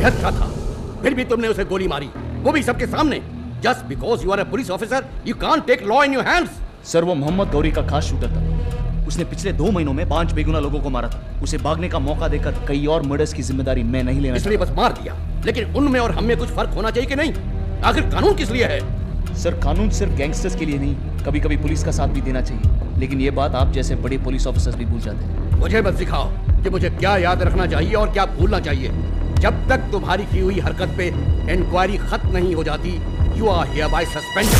बेहद का था, फिर भी तुमने उसे गोली मारी, वो भी सबके सामने। Just because you are a police officer you can't take law in your hands. Sir वो मोहम्मद गौरी का खास शूटर था। उसने पिछले 2 महीनों में 5 बेगुनाह लोगों को मारा था। उसे भागने का मौका देकर कई और मर्डर्स की जिम्मेदारी मैं नहीं लेना, इसलिए बस मार दिया। लेकिन उनमें और हम में कुछ फर्क होना चाहिए कि नहीं? आखिर कानून किस लिए है? सर कानून सिर्फ गैंगस्टर्स के लिए नहीं, कभी कभी पुलिस का साथ भी देना चाहिए। लेकिन ये बात आप जैसे बड़े पुलिस ऑफिसर्स भी भूल जाते हैं। मुझे मत सिखाओ कि मुझे क्या याद रखना चाहिए और क्या भूलना चाहिए। जब तक तुम्हारी की हुई हरकत पे इंक्वायरी खत्म नहीं हो जाती, यू आर हियरबाय सस्पेंडेड।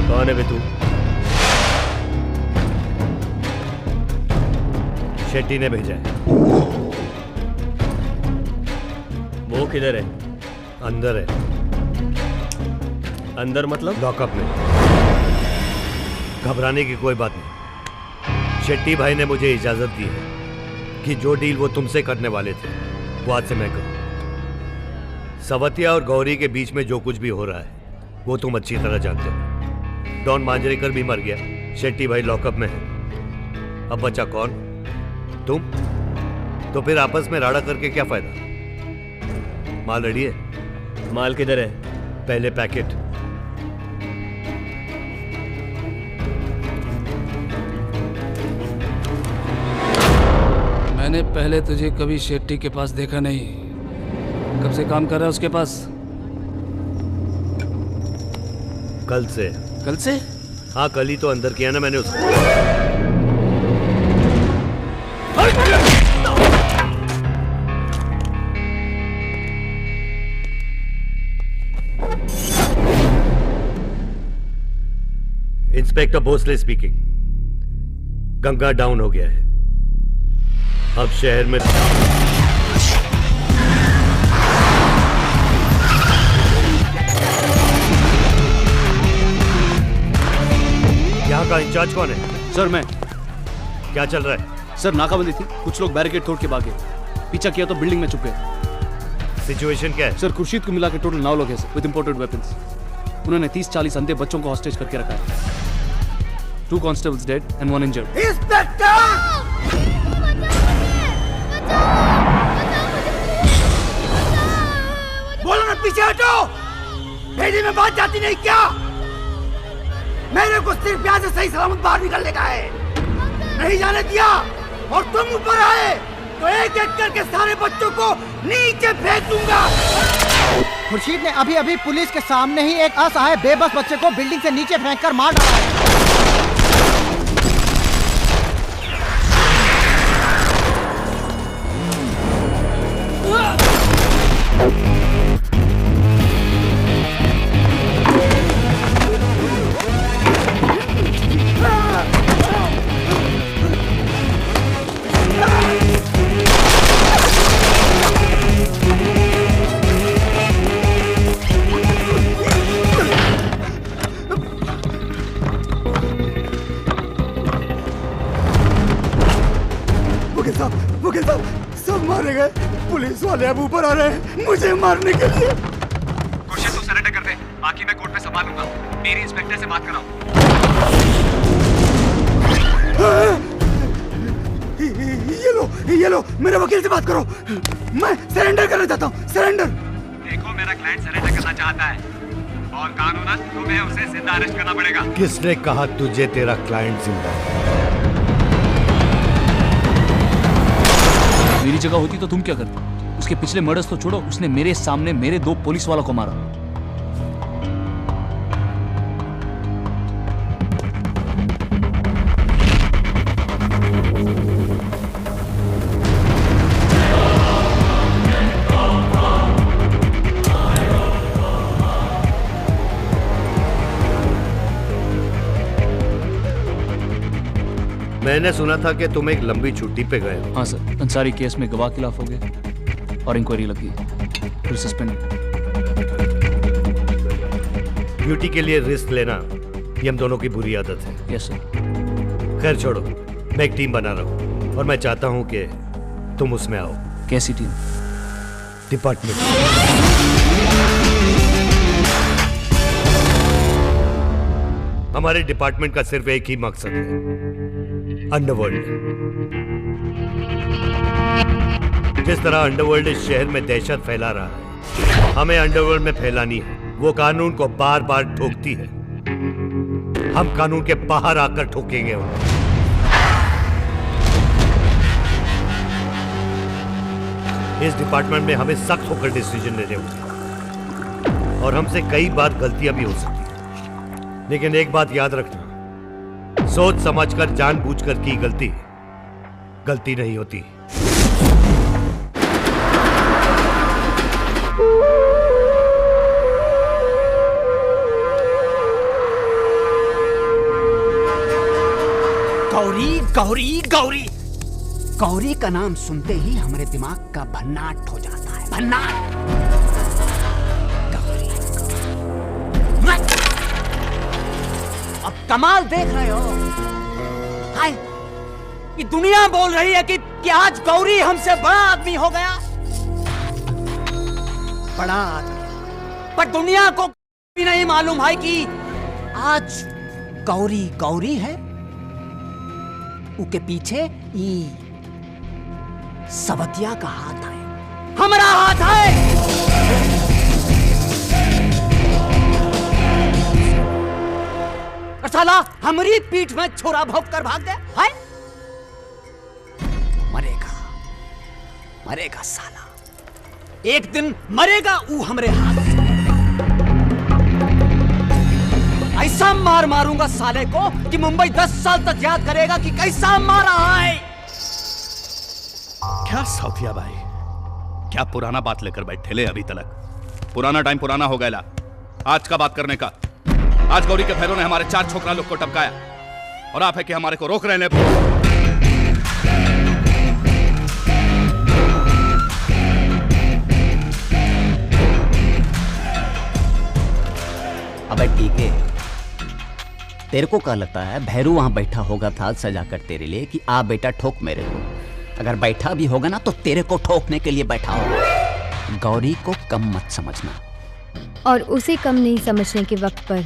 कौन है बे तू? शेट्टी ने भेजा है। वो किधर है? अंदर है। अंदर मतलब? लॉकअप में। घबराने की कोई बात नहीं। शेट्टी भाई ने मुझे इजाजत दी है कि जो डील वो तुमसे करने वाले थे वो आज से मैं करूं। सवतिया और गौरी के बीच में जो कुछ भी हो रहा है वो तुम अच्छी तरह जानते हो। डॉन मांजरेकर भी मर गया, शेट्टी भाई लॉकअप में है, अब बचा कौन? तुम। तो फिर आपस में राड़ा करके क्या फायदा? माल रेडी है? माल किधर है? पहले पैकेट। मैंने पहले तुझे कभी शेट्टी के पास देखा नहीं। कब से काम कर रहा है उसके पास? कल से। कल से? हाँ कल ही तो अंदर किया ना मैंने उसको। Inspector Bhosale speaking. Ganga down हो गया है, अब शहर में यहाँ का इंचार्ज कौन है? सर मैं। क्या चल रहा है? सर नाकाबंदी थी, कुछ लोग बैरिकेड तोड़ के भागे, पीछा किया तो बिल्डिंग में छुप गए। सिचुएशन क्या है? सर खुर्शीद को मिला के टोटल 9 लोग हैं विद इंपोर्टेड वेपन्स। उन्होंने 30-40 अंधे बच्चों को हॉस्टेज करके रखा है। 2 कांस्टेबल्स डेड एंड 1 इंजर्ड। बोलो ना, पीछे हटो। भेड़ी में बात जाती नहीं क्या? मेरे को सिर्फ यहाँ से सही सलामत बाहर निकलने का है, नहीं जाने दिया। और तुम ऊपर आए तो एक एक करके सारे बच्चों को नीचे फेंक दूंगा। खुर्शीद ने अभी अभी पुलिस के सामने ही एक असहाय बेबस बच्चे को बिल्डिंग से नीचे फेंककर मार डाला है। वकील साहब, सब मारे गए। पुलिस वाले अब ऊपर आ रहे हैं मुझे मारने के लिए। खुर्शीद तू सरेंडर कर दे, बाकी मैं कोर्ट में संभालूंगा। मेरी इंस्पेक्टर से बात कराओ। ये लो, मेरे वकील से बात करो। मैं सरेंडर करना चाहता हूँ, सरेंडर। देखो मेरा क्लाइंट सरेंडर करना चाहता है और कानूनन तुम्हें उसे जिंदा अरेस्ट करना पड़ेगा। किसने कहा तुझे तेरा क्लाइंट जिंदा है? मेरी जगह होती तो तुम क्या करते? उसके पिछले मर्डर्स तो छोड़ो, उसने मेरे सामने मेरे 2 पुलिस वालों को मारा। मैंने सुना था कि तुम एक लंबी छुट्टी पे गए हो। हाँ सर, अंसारी केस में गवाह खिलाफ हो गए और इंक्वायरी लगी, फिर सस्पेंड। ड्यूटी के लिए रिस्क लेना ये हम दोनों की बुरी आदत है। Yes sir. खैर छोड़ो, मैं एक टीम बना रहा हूँ और मैं चाहता हूँ कि तुम उसमें आओ। कैसी टीम? डिपार्टमेंट। हमारे डिपार्टमेंट का सिर्फ एक ही मकसद है, अंडरवर्ल्ड। जिस तरह अंडरवर्ल्ड इस शहर में दहशत फैला रहा है, हमें अंडरवर्ल्ड में फैलानी है। वो कानून को बार बार ठोकती है, हम कानून के बाहर आकर ठोकेंगे उन्हें। इस डिपार्टमेंट में हमें सख्त होकर डिसीजन लेने होंगे और हमसे कई बार गलतियां भी हो सकती हैं, लेकिन एक बात याद रखना, सोच समझकर जानबूझकर की गलती गलती नहीं होती। गौरी गौरी गौरी गौरी का नाम सुनते ही हमारे दिमाग का भन्नाट हो जाता है, भन्नाट। गौरी। अब कमाल देख रहे हो? हाय, ये दुनिया बोल रही है कि आज गौरी हमसे बड़ा आदमी हो गया, बड़ा आदमी। पर दुनिया को भी नहीं मालूम है कि आज गौरी गौरी है, उसके पीछे सवतिया का हाथ है, हमारा हाथ है। और साला हमारी पीठ में छोरा भोंक कर भाग गया है। मरेगा मरेगा साला, एक दिन मरेगा वो हमारे हाथ से। ऐसा मार मारूंगा साले को कि मुंबई 10 साल तक याद करेगा कि कैसा मारा है। क्या साउथिया भाई, क्या पुराना बात लेकर बैठे ले अभी तलक? पुराना टाइम पुराना हो गया, आज का बात करने का। आज गौरी के भैरों ने हमारे 4 छोकरा लोग को टपकाया और आप है कि हमारे को रोक रहे हैं। अबे ठीक है, तेरे को क्या लगता है भैरू वहां बैठा होगा थाल सजाकर तेरे लिए कि आ बेटा ठोक मेरे को? अगर बैठा भी होगा ना तो तेरे को ठोकने के लिए बैठा होगा। गौरी को कम मत समझना। और उसे कम नहीं समझने के वक्त पर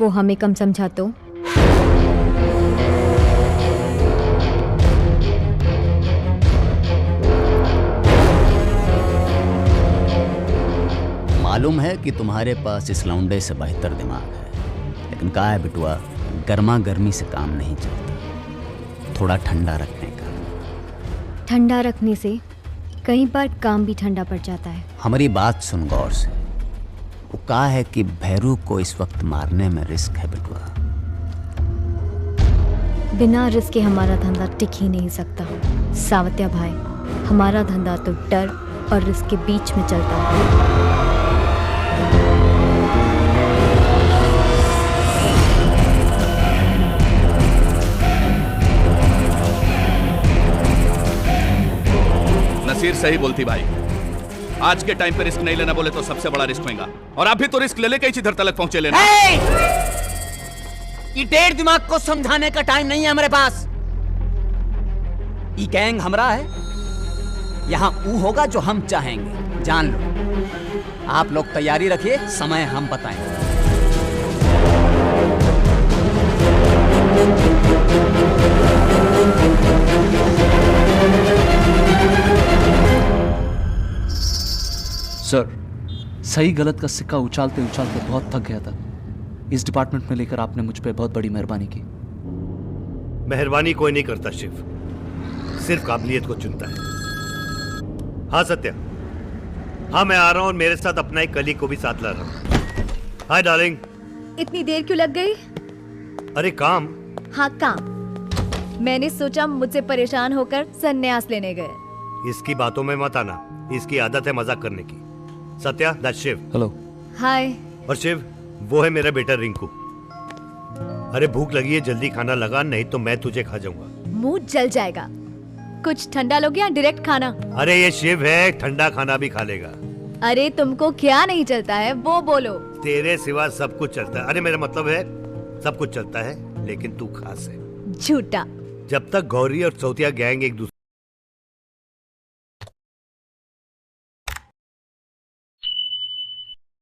वो हमें कम समझा तो? मालूम है कि तुम्हारे पास इस लौंडे से बेहतर दिमाग है, लेकिन क्या है बिटुआ, गर्मा गर्मी से काम नहीं चलता, थोड़ा ठंडा रखने का। ठंडा रखने से कई बार काम भी ठंडा पड़ जाता है। हमारी बात सुन गौर से, वो कहा है कि भैरू को इस वक्त मारने में रिस्क है बिटुआ। बिना रिस्क के हमारा धंधा टिक ही नहीं सकता सावत्या भाई। हमारा धंधा तो डर और रिस्क के बीच में चलता है। नसीर सही बोलती भाई, आज के टाइम पे रिस्क नहीं लेना बोले तो सबसे बड़ा रिस्क होगा, और आप भी तो रिस्क ले लेके ही इधर तक पहुंचे लेना। ये डेढ़ दिमाग को समझाने का टाइम नहीं है हमारे पास। ये गैंग हमारा है, यहां वो होगा जो हम चाहेंगे, जान लो। आप लोग तैयारी रखिए, समय हम बताएंगे। सर, सही गलत का सिक्का उछालते उछालते बहुत थक गया था। इस डिपार्टमेंट में लेकर आपने मुझ पे बहुत बड़ी मेहरबानी की। मेहरबानी कोई नहीं करता शिव, सिर्फ काबिलियत को चुनता है। हाँ सत्या, हाँ मैं आ रहा हूँ और मेरे साथ अपना एक कलीग को भी साथ ला रहा हूँ। Hi darling. इतनी देर क्यों लग गई? अरे काम। हाँ काम। मैंने सोचा मुझसे परेशान होकर संन्यास लेने गए। इसकी बातों में मत आना, इसकी आदत है मजाक करने की। सत्या, दैट्स शिव। हेलो। हाय। और शिव, वो है मेरा बेटा रिंकू। अरे भूख लगी है, जल्दी खाना लगा, नहीं तो मैं तुझे खा जाऊंगा। मुंह जल जाएगा। कुछ ठंडा लोगे या डायरेक्ट खाना? अरे ये शिव है, ठंडा खाना भी खा लेगा। अरे तुमको क्या नहीं चलता है वो बोलो। तेरे सिवा सब कुछ चलता है। अरे मेरा मतलब है सब कुछ चलता है, लेकिन तू खास है। झूठा। जब तक गौरी और चौथिया गैंग एक दूसरे